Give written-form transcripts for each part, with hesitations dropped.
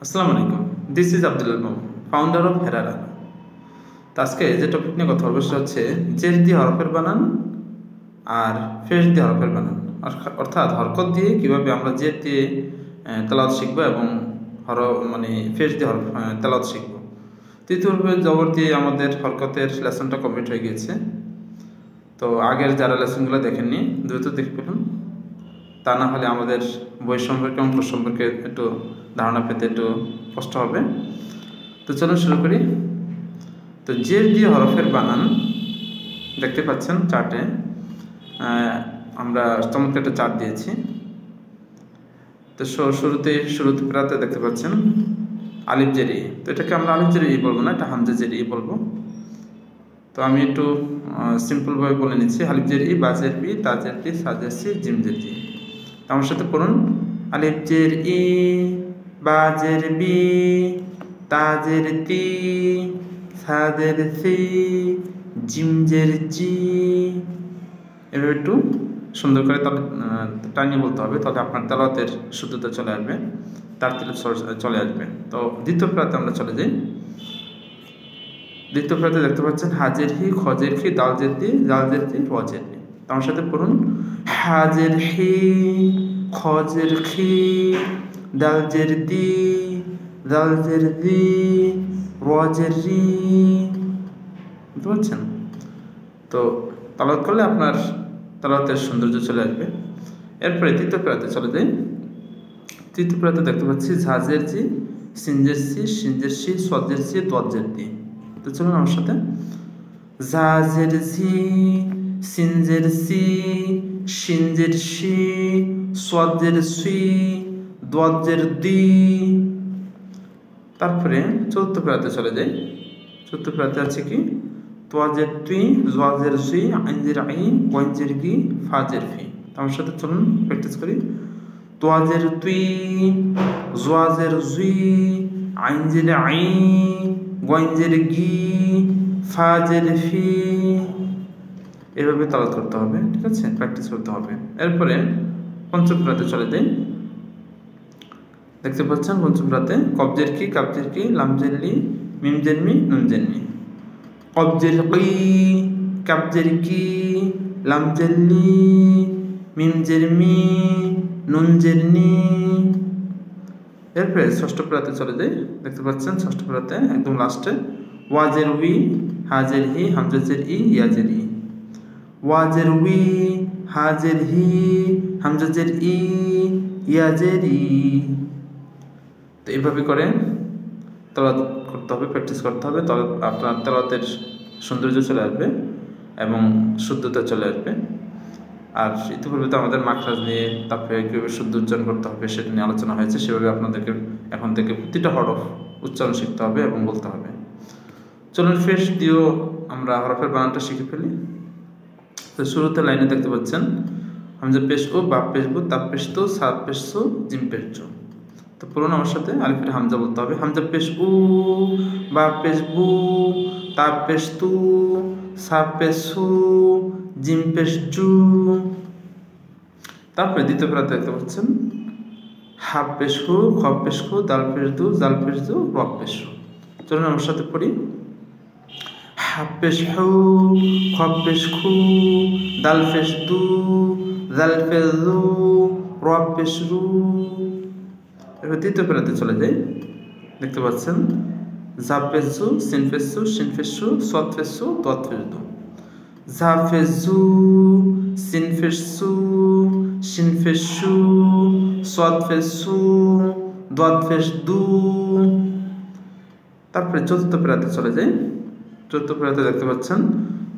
আসসালামু আলাইকুম। This is Abdullah Mamun, founder of হেরারা। তো আজকে যে টপিক নিয়ে কথা বলবো সেটা হচ্ছে জের দিয়ে হরফের বানান আর ফেস দিয়ে হরফের বানান, অর্থাৎ হরকত দিয়ে কীভাবে আমরা জের দিয়ে তেলাওয়াত শিখবো এবং ফেস দিয়ে তেলাওয়াত শিখবো। তৃতীয়ভাবে জবর দিয়ে আমাদের হরকতের লেসনটা কমপ্লিট হয়ে গিয়েছে। তো আগের যারা লেসনগুলো দেখেননি দ্রুত দেখে ফেলুন, তা না হলে আমাদের বই সম্পর্কে অঙ্ক সম্পর্কে একটু ধারণা পেতে একটু কষ্ট হবে। তো চলুন শুরু করি। তো জের দিয়ে হরফের বানান দেখতে পাচ্ছেন চার্টে, আমরা চমৎকার একটা চার্ট দিয়েছি। তো শুরুতে প্রাতে দেখতে পাচ্ছেন আলিফ জের ই। তো এটাকে আমরা আলিফ জের ই বলবো না, এটা হামজা জের ই বলবো। তো আমি একটু সিম্পলভাবে বলে নিচ্ছি। আলিফ জের ই, বা জের বি, তা জের তি, সা জের সি, জিম জের জি। আমার সাথে পড়ুন, আলিফ জের ই, বা জের বি, তা জের তি, সা জের সি, জিম জের জি। এভাবে একটু সুন্দর করে টানিয়ে বলতে হবে, তাহলে আপনার তেলাওয়াতের শুদ্ধতা চলে আসবে, তার তেলাওয়াত চলে আসবে। তো দ্বিতীয় প্রাতে আমরা চলে যাই। দ্বিতীয় প্রাতে দেখতে পাচ্ছেন হাজের হি, খজের খি, দাল জের দি, জাল জের দি, র জের দি। আমার সাথে পড়ুন, হাজের হি, খজের খি, দাল জের দি, জাল জের দি, র জের রি। বুঝতে পারছেন? তো তেলাওয়াত করলে আপনার তেলাওয়াতের সৌন্দর্য চলে আসবে। এরপরে তৃতীয় প্রাতে চলে যাই। তৃতীয় প্রাতে দেখতে পাচ্ছি ঝাজের জি, সিনজের সি, সিনজের সি, সজের সি, দজের দি। তো চলুন আমার সাথে, ঝাজের জি, সিনজের সি, সিনজের সি, সজের সি, দজের দি। তারপরে চতুর্থ প্রাতে চলে যাই। চতুর্থ প্রাতে আছে কি, তোয়াজের তুই, জোয়াজের সুই, আইনজের আই, ওয়াইনজের গি, ফাজের ফি। আমার সাথে চলুন প্র্যাকটিস করি। তোয়াজের তুই, জোয়াজের জুই, আইনজের আই, ওয়াইনজের গি, ফাজের ফি। এভাবে তেলাওয়াত করতে হবে, ঠিক আছে? প্র্যাকটিস করতে হবে। এরপরে পঞ্চম প্রাতে চলে যাই। দেখতে পাচ্ছেন পঞ্চম প্রাতে কবজের কি, কাবজের কি, লামজের লি, মিমজের মি, নুনজের মি। কবজের কি, কাবজের কি, লামজের লি, মিমজের মি, নুনজের নি। এরপরে ষষ্ঠ প্রাতে চলে যাই। দেখতে পাচ্ছেন ষষ্ঠ প্রাতে একদম লাস্টে ওয়াজের উই, হাজের হি, হামজাজের ই, ইয়াজের ই। ওয়াজের উই, হাজের হি, হামজাজের ই, ইয়াজের ই। তো এইভাবে করে তেলাওয়াত করতে হবে, প্র্যাকটিস করতে হবে, তবে আপনার তেলাওয়াতের সৌন্দর্য চলে আসবে এবং শুদ্ধতা চলে আসবে। আর ইতিপূর্বে তো আমাদের মাখরাজ নিয়ে, তারপরে কীভাবে শুদ্ধ উচ্চারণ করতে হবে সেটা নিয়ে আলোচনা হয়েছে। সেভাবে আপনাদেরকে এখন থেকে প্রতিটা হরফ উচ্চারণ শিখতে হবে এবং বলতে হবে। চলুন ফেস দিয়েও আমরা হরফের বানানটা শিখে ফেলি। তো শুরুতে লাইনে দেখতে পাচ্ছেন হামজা পেশ ও, বা পেশ বু, তা পেশ তো, সা পেশ সু, জিম পেশ জু। তো পুরো আমার সাথে আলিফের হামজা বলতে হবে। হামজা পেশ উ, বা পেশ বু, তা পেশ তু, সা পেশ সু, জিম পেশ জু। তারপরে দ্বিতীয় প্রাতে দেখতে পাচ্ছেন হা পেশ হু, খ পেশ হু, দাল পেশ দু, জাল পেশ দু, র পেশ হু। চলুন আমার সাথে পড়ি, হা পেশ হু, খ পেশ খু, দাল পেশ দু, জাল পেশ দু, র পেশ রু। এবার তৃতীয় প্রাতে চলে যাই। দেখতে পাচ্ছেন জা পেশ জু, সিন পেশ সু, শিন পেশ সু, সদ পেশ সু, দদ পেশ দু। জা পেশ জু, সিন পেশ সু, শিন পেশ সু, সদ পেশ সু, দদ পেশ দু। তারপরে চতুর্থ প্রাতে চলে যাই। চতুর্থ প্রাতে দেখতে পাচ্ছেন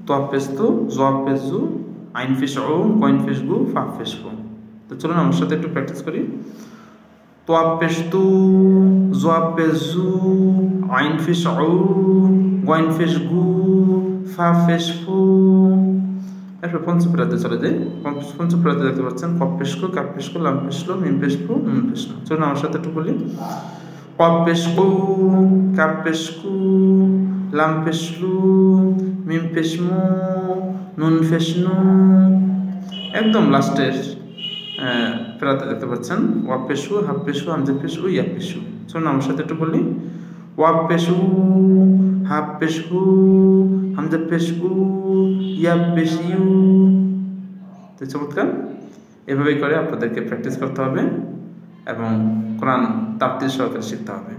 তোয়া পেশ তু, জোয়া পেশ জু, আইন পেশ ও, কইন পেশ গু, ফা পেশ ফু। তো চলুন আমার সাথে একটু প্র্যাকটিস করি। তোয়া পেশ তু, জোয়া পেশ জু, আইন পেশ ও, কইন পেশ গু, ফা পেশ ফু। এরপর পঞ্চম প্রাতে চলে যাই। পঞ্চম প্রাতে দেখতে পাচ্ছেন কপ পেশ কু, কাপ পেশ কু, লাম পেশ লো, মিম পেশ ফু, নুন পেশ নো। চলুন আমার সাথে একটু বলি, কপ পেশ কু, কাপ পেশ কু, লাম পেশ লু, মিম পেশ মু, নুন পেশ নু। একদম লাস্টের প্রাতে দেখতে পাচ্ছেন ওয়া পেশু, হাফ পেশু, হামজা পেশু, ইয়া পেশু। চলুন আমার সাথে একটু বলি, ওয়াব পেশ উ, হাফ পেশ হু, হামজা পেশ উ, ইয়াব পেশ ইউ। তো চমৎকার। এভাবেই করে আপনাদেরকে প্র্যাকটিস করতে হবে এবং কোরআন তাফসীর সহকারে শিখতে হবে।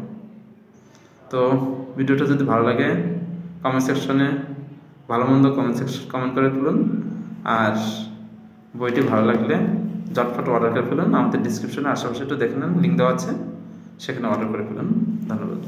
তো ভিডিওটা যদি ভালো লাগে কমেন্ট সেকশনে ভালো মন্দ কমেন্ট করে তুলুন, আর বইটি ভালো লাগলে ঝটফট অর্ডার করে ফেলুন। আমাদের ডিসক্রিপশনে আশেপাশে একটু দেখে নেন, লিঙ্ক দেওয়া আছে, সেখানে অর্ডার করে ফেলুন। ধন্যবাদ।